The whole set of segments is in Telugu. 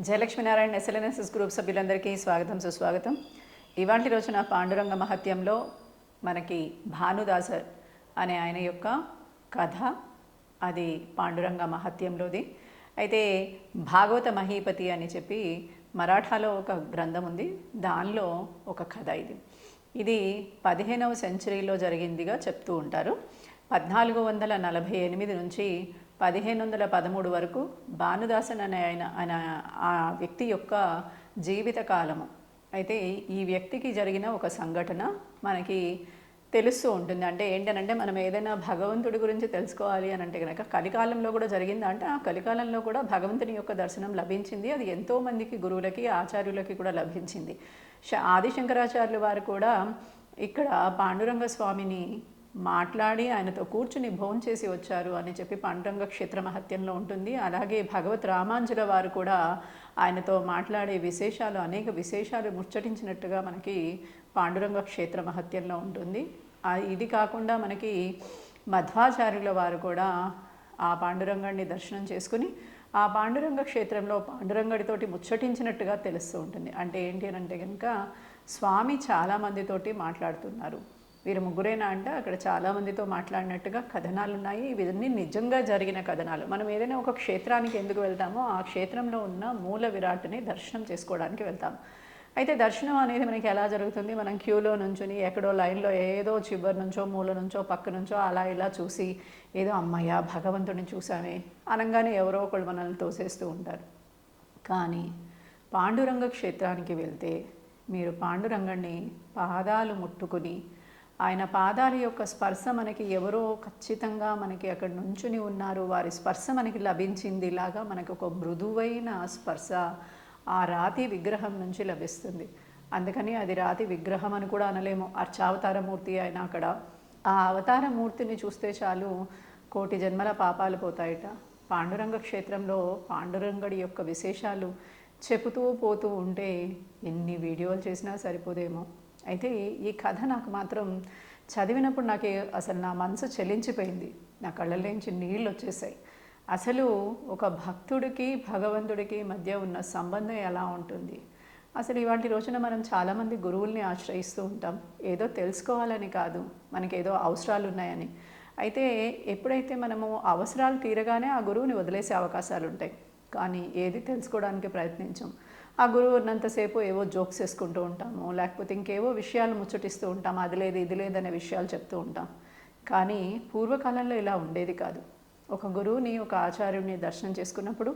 జయలక్ష్మీనారాయణ ఎస్ఎల్ఎన్ఎస్ఎస్ గ్రూప్ సభ్యులందరికీ స్వాగతం సుస్వాగతం. ఇవాళ రోజున పాండురంగ మహత్యంలో మనకి భానుదాసర్ అనే ఆయన యొక్క కథ, అది పాండురంగ మహత్యంలోది. అయితే భాగవత మహీపతి అని చెప్పి మరాఠాలో ఒక గ్రంథం ఉంది, దానిలో ఒక కథ ఇది 15వ సెంచరీలో జరిగిందిగా చెప్తూ ఉంటారు. 1448 నుంచి 1513 వరకు భానుదాసన్ అనే ఆయన ఆ వ్యక్తి యొక్క జీవిత కాలము. అయితే ఈ వ్యక్తికి జరిగిన ఒక సంఘటన మనకి తెలుస్తూ ఉంటుంది. అంటే ఏంటనంటే, మనం ఏదైనా భగవంతుడి గురించి తెలుసుకోవాలి అని అంటే కనుక కలికాలంలో కూడా జరిగిందంటే, ఆ కలికాలంలో కూడా భగవంతుని యొక్క దర్శనం లభించింది. అది ఎంతోమందికి గురువులకి ఆచార్యులకి కూడా లభించింది. ఆదిశంకరాచార్యుల వారు కూడా ఇక్కడ పాండురంగ స్వామిని మాట్లాడి ఆయనతో కూర్చుని భోంచేసి వచ్చారు అని చెప్పి పాండురంగ క్షేత్ర మహత్యంలో ఉంటుంది. అలాగే భగవత్ రామాంజుల వారు కూడా ఆయనతో మాట్లాడే విశేషాలు, అనేక విశేషాలు ముచ్చటించినట్టుగా మనకి పాండురంగ క్షేత్ర మహత్యంలో ఉంటుంది. ఇది కాకుండా మనకి మధ్వాచార్యుల వారు కూడా ఆ పాండురంగాన్ని దర్శనం చేసుకుని ఆ పాండురంగ క్షేత్రంలో పాండురంగడితోటి ముచ్చటించినట్టుగా తెలుస్తూ ఉంటుంది. అంటే ఏంటి అని అంటే కనుక, స్వామి చాలామందితోటి మాట్లాడుతున్నారు. వీరు ముగ్గురేనా అంటే అక్కడ చాలామందితో మాట్లాడినట్టుగా కథనాలు ఉన్నాయి. ఇవన్నీ నిజంగా జరిగిన కథనాలు. మనం ఏదైనా ఒక క్షేత్రానికి ఎందుకు వెళ్తామో, ఆ క్షేత్రంలో ఉన్న మూల విరాట్ని దర్శనం చేసుకోవడానికి వెళ్తాం. అయితే దర్శనం అనేది మనకి ఎలా జరుగుతుంది? మనం క్యూలో నుంచుని ఎక్కడో లైన్లో ఏదో చివరి నుంచో మూల నుంచో పక్క నుంచో అలా ఇలా చూసి ఏదో అమ్మయ్య భగవంతుడిని చూసామే అనగానే ఎవరో ఒకళ్ళు మనల్ని తోసేస్తూ ఉంటారు. కానీ పాండురంగ క్షేత్రానికి వెళ్తే మీరు పాండురంగణ్ణి పాదాలు ముట్టుకుని, ఆయన పాదాల యొక్క స్పర్శ మనకి ఎవరో ఖచ్చితంగా మనకి అక్కడ నుంచుని ఉన్నారు, వారి స్పర్శ మనకి లభించింది లాగా మనకు ఒక మృదువైన స్పర్శ ఆ రాతి విగ్రహం నుంచి లభిస్తుంది. అందుకని అది రాతి విగ్రహం అని కూడా అనలేము, అర్చావతారమూర్తి అయినా అక్కడ ఆ అవతారమూర్తిని చూస్తే చాలు కోటి జన్మల పాపాలు పోతాయట. పాండురంగ క్షేత్రంలో పాండురంగడి యొక్క విశేషాలు చెబుతూ పోతూ ఉంటే ఎన్ని వీడియోలు చేసినా సరిపోదేమో. అయితే ఈ కథ నాకు మాత్రం చదివినప్పుడు నాకు అసలు నా మనసు చెలించిపోయింది, నా కళ్ళలోంచి నీళ్ళు వచ్చేసాయి. అసలు ఒక భక్తుడికి భగవంతుడికి మధ్య ఉన్న సంబంధం ఎలా ఉంటుంది? అసలు ఇవాటి రోజున మనం చాలామంది గురువుల్ని ఆశ్రయిస్తూ ఉంటాం, ఏదో తెలుసుకోవాలని కాదు, మనకేదో అవసరాలు ఉన్నాయని. అయితే ఎప్పుడైతే మనము అవసరాలు తీరగానే ఆ గురువుని వదిలేసే అవకాశాలు ఉంటాయి, కానీ ఏది తెలుసుకోవడానికి ప్రయత్నించాం. ఆ గురువు ఉన్నంతసేపు ఏవో జోక్స్ వేసుకుంటూ ఉంటాము, లేకపోతే ఇంకేవో విషయాలు ముచ్చటిస్తూ ఉంటాం, అది లేదు ఇది లేదనే విషయాలు చెప్తూ ఉంటాం. కానీ పూర్వకాలంలో ఇలా ఉండేది కాదు. ఒక గురువుని, ఒక ఆచార్యుడిని దర్శనం చేసుకున్నప్పుడు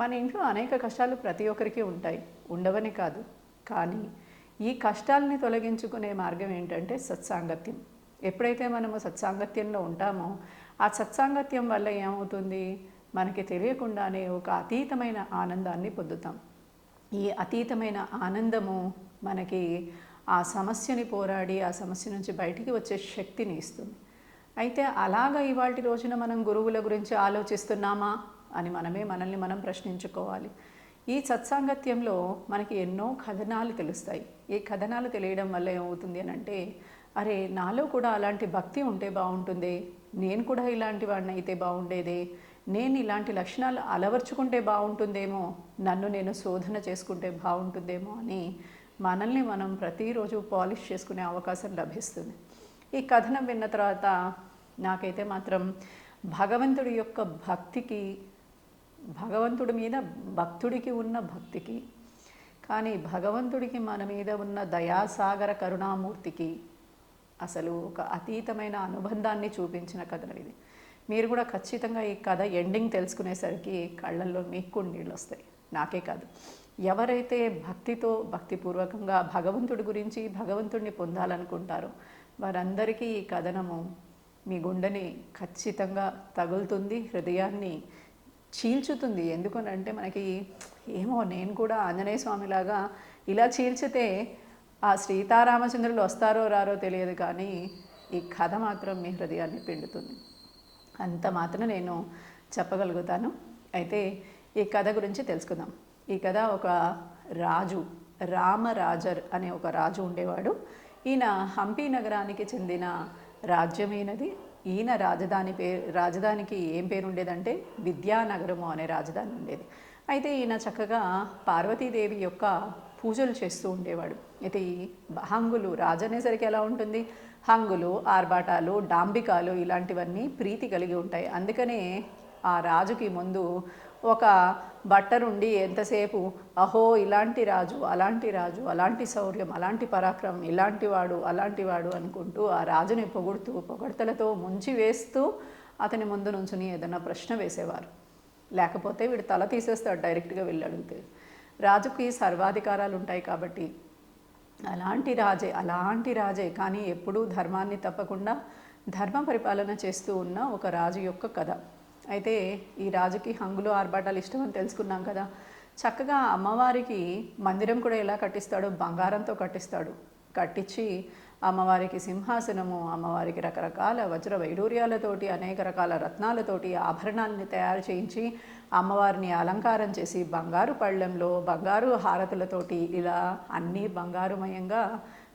మన ఇంట్లో అనేక కష్టాలు ప్రతి ఒక్కరికి ఉంటాయి, ఉండవని కాదు. కానీ ఈ కష్టాలని తొలగించుకునే మార్గం ఏంటంటే సత్సాంగత్యం. ఎప్పుడైతే మనము సత్సాంగత్యంలో ఉంటామో, ఆ సత్సాంగత్యం వల్ల ఏమవుతుంది, మనకి తెలియకుండానే ఒక అతీతమైన ఆనందాన్ని పొందుతాం. ఈ అతీతమైన ఆనందము మనకి ఆ సమస్యని పోరాడి ఆ సమస్య నుంచి బయటికి వచ్చే శక్తిని ఇస్తుంది. అయితే అలాగా ఇవాళ రోజున మనం గురువుల గురించి ఆలోచిస్తున్నామా అని మనల్ని మనం ప్రశ్నించుకోవాలి. ఈ సత్సాంగత్యంలో మనకి ఎన్నో కథనాలు తెలుస్తాయి. ఈ కథనాలు తెలియడం వల్ల ఏమవుతుంది అని అంటే, అరే నాలో కూడా అలాంటి భక్తి ఉంటే బాగుంటుంది, నేను కూడా ఇలాంటి వాడిని అయితే బాగుండేదే, నేను ఇలాంటి లక్షణాలు అలవర్చుకుంటే బాగుంటుందేమో, నన్ను నేను శోధన చేసుకుంటే బాగుంటుందేమో అని మనల్ని మనం ప్రతిరోజు పాలిష్ చేసుకునే అవకాశం లభిస్తుంది. ఈ కథనం విన్న తర్వాత నాకైతే మాత్రం భగవంతుడి యొక్క భక్తికి, భగవంతుడి మీద భక్తుడికి ఉన్న భక్తికి, కానీ భగవంతుడికి మన మీద ఉన్న దయాసాగర కరుణామూర్తికి అసలు ఒక అతీతమైన అనుబంధాన్ని చూపించిన కథనం ఇది. మీరు కూడా ఖచ్చితంగా ఈ కథ ఎండింగ్ తెలుసుకునేసరికి కళ్ళల్లో మీకు నీళ్ళు వస్తాయి, నాకే కాదు. ఎవరైతే భక్తితో భక్తిపూర్వకంగా భగవంతుడి గురించి భగవంతుడిని పొందాలనుకుంటారో వారందరికీ ఈ కథనము మీ గుండెని ఖచ్చితంగా తగులుతుంది, హృదయాన్ని చీల్చుతుంది. ఎందుకనంటే మనకి ఏమో, నేను కూడా ఆంజనేయ స్వామిలాగా ఇలా చీల్చితే ఆ సీతారామచంద్రులు వస్తారో రారో తెలియదు, కానీ ఈ కథ మాత్రం మీ హృదయాన్ని పిండుతుంది. అంత మాత్రం నేను చెప్పగలుగుతాను. అయితే ఈ కథ గురించి తెలుసుకుందాం. ఈ కథ ఒక రాజు, రామరాజర్ అనే ఒక రాజు ఉండేవాడు. ఈయన హంపి నగరానికి చెందిన రాజ్యమైనది. ఈయన రాజధానికి ఏం పేరు ఉండేదంటే విద్యానగరము అనే రాజధాని ఉండేది. అయితే ఈయన చక్కగా పార్వతీదేవి యొక్క పూజలు చేస్తూ ఉండేవాడు. అయితే ఈ హంగులు రాజు అనేసరికి ఎలా ఉంటుంది, హంగులు, ఆర్భాటాలు, డాంబికాలు ఇలాంటివన్నీ ప్రీతి కలిగి ఉంటాయి. అందుకనే ఆ రాజుకి ముందు ఒక బట్టరుండి ఎంతసేపు అహో ఇలాంటి రాజు, అలాంటి రాజు, అలాంటి శౌర్యం, అలాంటి పరాక్రమం, ఇలాంటివాడు, అలాంటివాడు అనుకుంటూ ఆ రాజుని పొగుడుతూ పొగడ్తలతో ముంచి వేస్తూ అతని ముందు నుంచుని ఏదైనా ప్రశ్న వేసేవారు. లేకపోతే వీడు తల తీసేస్తాడు డైరెక్ట్గా వెళ్ళి అడిగితే. రాజుకి సర్వాధికారాలు ఉంటాయి కాబట్టి అలాంటి రాజే కానీ ఎప్పుడూ ధర్మాన్ని తప్పకుండా ధర్మ పరిపాలన చేస్తూ ఉన్న ఒక రాజు యొక్క కథ. అయితే ఈ రాజుకి హంగులు ఆర్భాటాలు ఇష్టమని తెలుసుకున్నాం కదా. చక్కగా అమ్మవారికి మందిరం కూడా ఎలా కట్టిస్తాడు, బంగారంతో కట్టిస్తాడు. కట్టించి అమ్మవారికి సింహాసనము, అమ్మవారికి రకరకాల వజ్ర వైడూర్యాలతోటి అనేక రకాల రత్నాలతోటి ఆభరణాలని తయారు చేయించి అమ్మవారిని అలంకారం చేసి బంగారు పళ్ళెంలో బంగారు హారతులతోటి ఇలా అన్నీ బంగారుమయంగా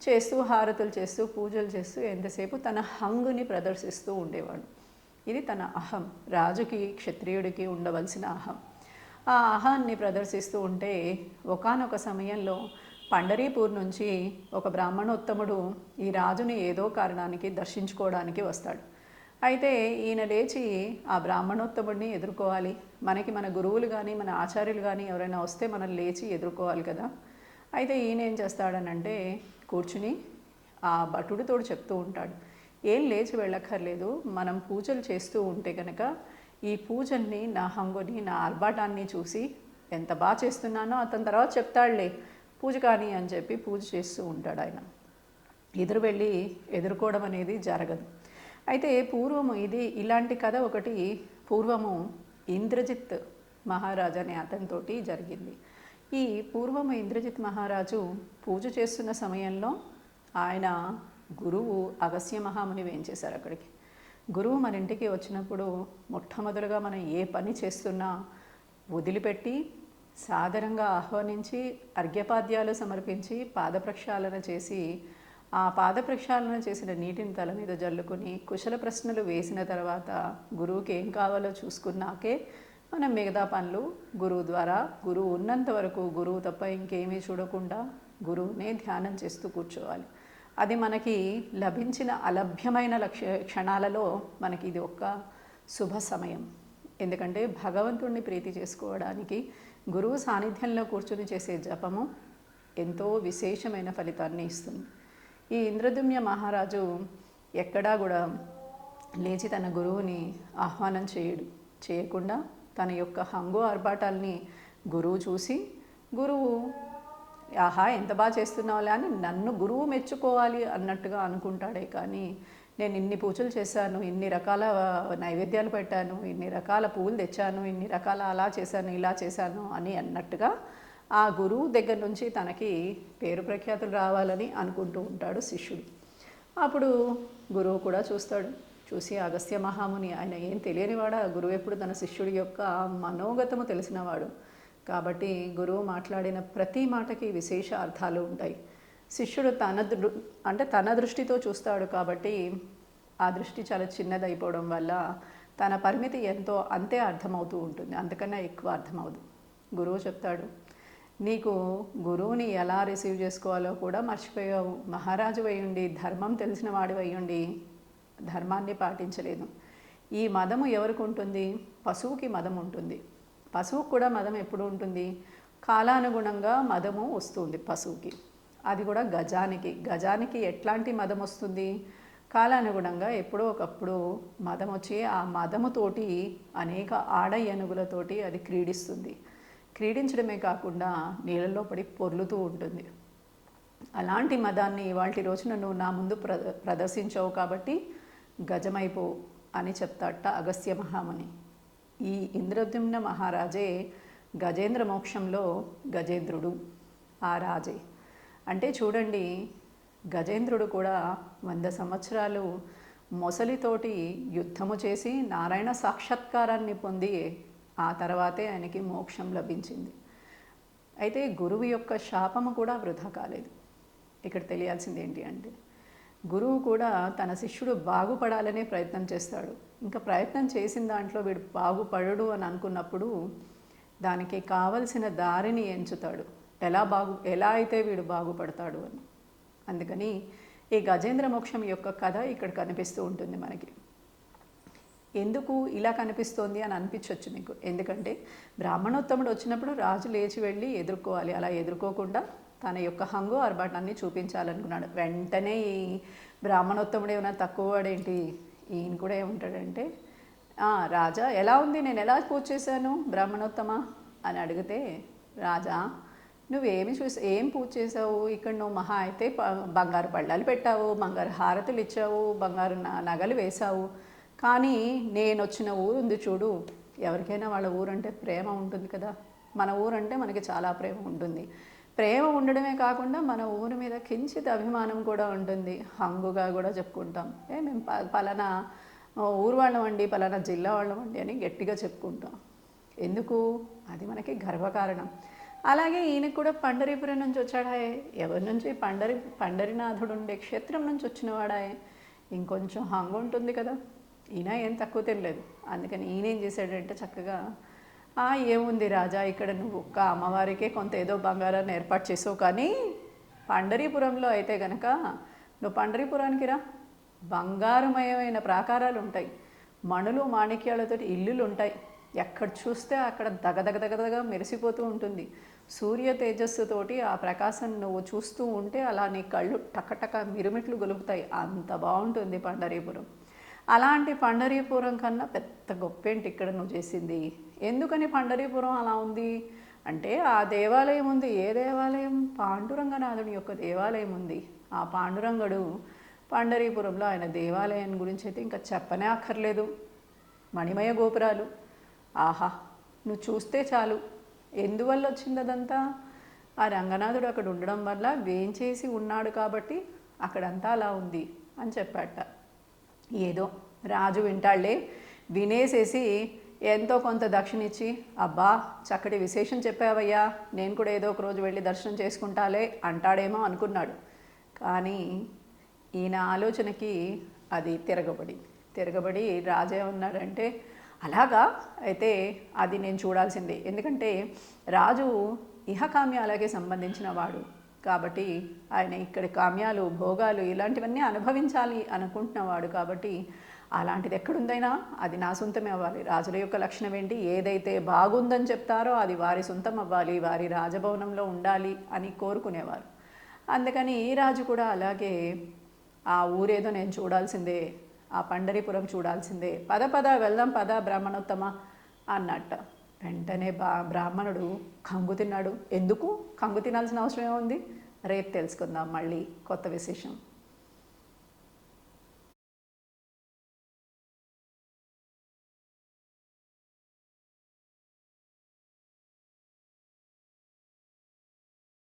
చేస్తూ హారతులు చేస్తూ పూజలు చేస్తూ ఎంతసేపు తన హంగుని ప్రదర్శిస్తూ ఉండేవాడు. ఇది తన అహం, రాజుకి క్షత్రియుడికి ఉండవలసిన అహం. ఆ అహాన్ని ప్రదర్శిస్తూ ఉంటే ఒకానొక సమయంలో పండరీపూర్ నుంచి ఒక బ్రాహ్మణోత్తముడు ఈ రాజుని ఏదో కారణానికి దర్శించుకోవడానికి వస్తాడు. అయితే ఈయన లేచి ఆ బ్రాహ్మణోత్తముడిని ఎదుర్కోవాలి. మన గురువులు కానీ మన ఆచార్యులు కానీ ఎవరైనా వస్తే మనం లేచి ఎదుర్కోవాలి కదా. అయితే ఈయన ఏం చేస్తాడనంటే కూర్చుని ఆ భటుడితో చెప్తూ ఉంటాడు, ఏం లేచి వెళ్ళక్కర్లేదు, మనం పూజలు చేస్తూ ఉంటే కనుక ఈ పూజల్ని నా హంగుని నా ఆర్భాటాన్ని చూసి ఎంత బాగా చేస్తున్నానో అతని తర్వాత చెప్తాడులే పూజ కానీ అని చెప్పి పూజ చేస్తూ ఉంటాడు ఆయన. ఎదురు వెళ్ళి ఎదుర్కోవడం అనేది జరగదు. అయితే పూర్వము ఇలాంటి కథ ఒకటి పూర్వము ఇంద్రజిత్ మహారాజు అనే అతనితోటి జరిగింది. ఈ పూర్వము ఇంద్రజిత్ మహారాజు పూజ చేస్తున్న సమయంలో ఆయన గురువు అగస్త్య మహాముని వేయించేశారు అక్కడికి. గురువు మన ఇంటికి వచ్చినప్పుడు మొట్టమొదలుగా మనం ఏ పని చేస్తున్నా వదిలిపెట్టి సాదరంగా ఆహ్వానించి అర్ఘ్యపాద్యాలు సమర్పించి పాదప్రక్షాళన చేసి ఆ పాదప్రక్షాళన చేసిన నీటిని తల మీద జల్లుకొని కుశల ప్రశ్నలు వేసిన తర్వాత గురువుకి ఏం కావాలో చూసుకున్నాకే మనం మిగతా పనులు గురువు ద్వారా, గురువు ఉన్నంత వరకు గురువు తప్ప ఇంకేమీ చూడకుండా గురువునే ధ్యానం చేస్తూ కూర్చోవాలి. అది మనకి లభించిన అలభ్యమైన క్షణాలలో మనకి ఇది ఒక శుభ సమయం. ఎందుకంటే భగవంతుడిని ప్రీతి చేసుకోవడానికి గురువు సాన్నిధ్యంలో కూర్చుని చేసే జపము ఎంతో విశేషమైన ఫలితాన్ని ఇస్తుంది. ఈ ఇంద్రదుమ్య మహారాజు ఎక్కడా కూడా లేచి తన గురువుని ఆహ్వానం చేయకుండా తన యొక్క హంగు ఆర్భాటాల్ని గురువు చూసి, గురువు ఆహా ఎంత బాగా చేస్తున్నావులే అని నన్ను గురువు మెచ్చుకోవాలి అన్నట్టుగా అనుకుంటాడే కానీ నేను ఇన్ని పూజలు చేశాను, ఇన్ని రకాల నైవేద్యాలు పెట్టాను, ఇన్ని రకాల పూలు తెచ్చాను, ఇన్ని రకాల అలా చేశాను ఇలా చేశాను అని అన్నట్టుగా ఆ గురువు దగ్గర నుంచి తనకి పేరు ప్రఖ్యాతులు రావాలని అనుకుంటూ ఉంటాడు శిష్యుడు. అప్పుడు గురువు కూడా చూసి అగస్త్య మహాముని ఆయన ఏం తెలియనివాడా, గురువు ఎప్పుడు తన శిష్యుడి యొక్క మనోగతము తెలిసినవాడు కాబట్టి గురువు మాట్లాడిన ప్రతి మాటకి విశేష అర్థాలు ఉంటాయి. శిష్యుడు తన దృష్టితో చూస్తాడు కాబట్టి ఆ దృష్టి చాలా చిన్నదైపోవడం వల్ల తన పరిమితి ఎంతో అంతే అర్థమవుతూ ఉంటుంది, అంతకన్నా ఎక్కువ అర్థమవుదు. గురువు చెప్తాడు, నీకు గురువుని ఎలా రిసీవ్ చేసుకోవాలో కూడా మర్చిపోయావు. మహారాజు అయ్యుండి, ధర్మం తెలిసిన వాడు అయ్యుండి ధర్మాన్ని పాటించలేదు. ఈ మదము ఎవరికి ఉంటుంది? పశువుకి మదం ఉంటుంది. పశువుకు కూడా మదం ఎప్పుడు ఉంటుంది? కాలానుగుణంగా మదము వస్తుంది పశువుకి. అది కూడా గజానికి ఎట్లాంటి మదం వస్తుంది? కాలానుగుణంగా ఎప్పుడో ఒకప్పుడు మదం వచ్చి ఆ మదముతోటి అనేక ఆడ ఏనుగులతోటి అది క్రీడించడమే కాకుండా నీళ్ళల్లో పడి పొర్లుతూ ఉంటుంది. అలాంటి మదాన్ని ఇవాల్టి రోజున నువ్వు నా ముందు ప్రదర్శించావు కాబట్టి గజమైపో అని చెప్తాట అగస్త్య మహాముని. ఈ ఇంద్రద్యుమ్న మహారాజే గజేంద్ర మోక్షంలో గజేంద్రుడు ఆ రాజే. అంటే చూడండి, గజేంద్రుడు కూడా 100 సంవత్సరాలు మొసలితోటి యుద్ధము చేసి నారాయణ సాక్షాత్కారాన్ని పొంది ఆ తర్వాతే ఆయనకి మోక్షం లభించింది. అయితే గురువు యొక్క శాపము కూడా వృధా కాలేదు. ఇక్కడ తెలియాల్సింది ఏంటి అంటే, గురువు కూడా తన శిష్యుడు బాగుపడాలనే ప్రయత్నం చేస్తాడు. ఇంకా ప్రయత్నం చేసిన దాంట్లో వీడు బాగుపడడు అని అనుకున్నప్పుడు దానికి కావలసిన దారిని ఎంచుతాడు. ఎలా అయితే వీడు బాగుపడతాడు అని. అందుకని ఈ గజేంద్ర మోక్షం యొక్క కథ ఇక్కడ కనిపిస్తూ ఉంటుంది మనకి. ఎందుకు ఇలా కనిపిస్తోంది అని అనిపించవచ్చు మీకు. ఎందుకంటే బ్రాహ్మణోత్తముడు వచ్చినప్పుడు రాజు లేచి వెళ్ళి ఎదుర్కోవాలి. అలా ఎదుర్కోకుండా తన యొక్క హంగు ఆర్భాటాన్ని చూపించాలనుకున్నాడు. వెంటనే ఈ బ్రాహ్మణోత్తముడు ఏమైనా తక్కువ వాడేంటి, ఈయన కూడా ఏముంటాడంటే, రాజా ఎలా ఉంది, నేను ఎలా పూజ చేశాను బ్రాహ్మణోత్తమ అని అడిగితే, రాజా నువ్వేమి ఏం పూజ చేసావు, ఇక్కడ నువ్వు మహా అయితే బంగారు పళ్ళాలు పెట్టావు, బంగారు హారతులు ఇచ్చావు, బంగారు నగలు వేశావు, కానీ నేను వచ్చిన ఊరు ఉంది చూడు, ఎవరికైనా వాళ్ళ ఊరంటే ప్రేమ ఉంటుంది కదా, మన ఊరంటే మనకి చాలా ప్రేమ ఉంటుంది. ప్రేమ ఉండడమే కాకుండా మన ఊరి మీద కించిత్ అభిమానం కూడా ఉంటుంది. హంగుగా కూడా చెప్పుకుంటాం, మేము పలానా ఊరు వాళ్ళమండి, పలానా జిల్లా వాళ్ళమండి అని గట్టిగా చెప్పుకుంటాం. ఎందుకు? అది మనకి గర్వకారణం. అలాగే ఈయనకు కూడా పండరీపురం నుంచి వచ్చాడాయే. ఎవరి నుంచి? పండరీనాథుడు ఉండే క్షేత్రం నుంచి వచ్చినవాడాయే. ఇంకొంచెం హంగు ఉంటుంది కదా. ఈయన ఏం తక్కువ తినలేదు. అందుకని ఈయన ఏం చేశాడంటే చక్కగా, ఏముంది రాజా, ఇక్కడ నువ్వు ఒక్క అమ్మవారికే కొంత ఏదో బంగారాన్ని ఏర్పాటు చేసావు, కానీ పండరీపురంలో అయితే కనుక నువ్వు పండరీపురానికి రా, బంగారుమయమైన ప్రాకారాలు ఉంటాయి, మణులు మాణిక్యాలతో ఇల్లులు ఉంటాయి, ఎక్కడ చూస్తే అక్కడ దగదగదగదగా మెరిసిపోతూ ఉంటుంది. సూర్య తేజస్సుతోటి ఆ ప్రకాశం నువ్వు చూస్తూ ఉంటే అలా నీ కళ్ళు టకటక మిరుమిట్లు గొలుపుతాయి. అంత బాగుంటుంది పండరీపురం. అలాంటి పండరీపురం కన్నా పెద్ద గొప్పేంటి ఇక్కడ నువ్వు చేసింది? ఎందుకని పండరీపురం అలా ఉంది అంటే, ఆ దేవాలయం ఉంది. ఏ దేవాలయం? పాండురంగనాథుని యొక్క దేవాలయం ఉంది. ఆ పాండురంగడు పండరీపురంలో ఆయన దేవాలయం గురించి అయితే ఇంకా చెప్పనే అక్కర్లేదు. మణిమయ గోపురాలు, ఆహా, నువ్వు చూస్తే చాలు. ఎందువల్ల వచ్చింది అదంతా? ఆ రంగనాథుడు అక్కడ ఉండడం వల్ల వేంచేసి ఉన్నాడు కాబట్టి అక్కడంతా అలా ఉంది అని చెప్పాట. ఏదో రాజు వింటాళ్లే, వినేసేసి ఎంతో కొంత దక్షిణ ఇచ్చి, అబ్బా చక్కటి విశేషం చెప్పావయ్యా, నేను కూడా ఏదో ఒక రోజు వెళ్ళి దర్శనం చేసుకుంటాలే అంటాడేమో అనుకున్నాడు. కానీ ఈయన ఆలోచనకి అది తిరగబడి రాజే ఉన్నాడంటే, అలాగా అయితే అది నేను చూడాల్సిందే. ఎందుకంటే రాజు ఇహకామ్యాలకే సంబంధించిన వాడు కాబట్టి, ఆయన ఇక్కడి కామ్యాలు భోగాలు ఇలాంటివన్నీ అనుభవించాలి అనుకుంటున్నవాడు కాబట్టి, అలాంటిది ఎక్కడుందైనా అది నా సొంతమే అవ్వాలి. రాజుల యొక్క లక్షణం ఏంటి? ఏదైతే బాగుందని చెప్తారో అది వారి సొంతం అవ్వాలి, వారి రాజభవనంలో ఉండాలి అని కోరుకునేవారు. అందుకని ఈ రాజు కూడా అలాగే, ఆ ఊరేదో నేను చూడాల్సిందే, ఆ పండరీపురం చూడాల్సిందే, పద వెళ్దాం పద బ్రాహ్మణోత్తమ అన్నట్ట. వెంటనే బ్రాహ్మణుడు కంగు తిన్నాడు. ఎందుకు కంగు తినాల్సిన అవసరం ఏముంది? రేపు తెలుసుకుందాం మళ్ళీ కొత్త విశేషం.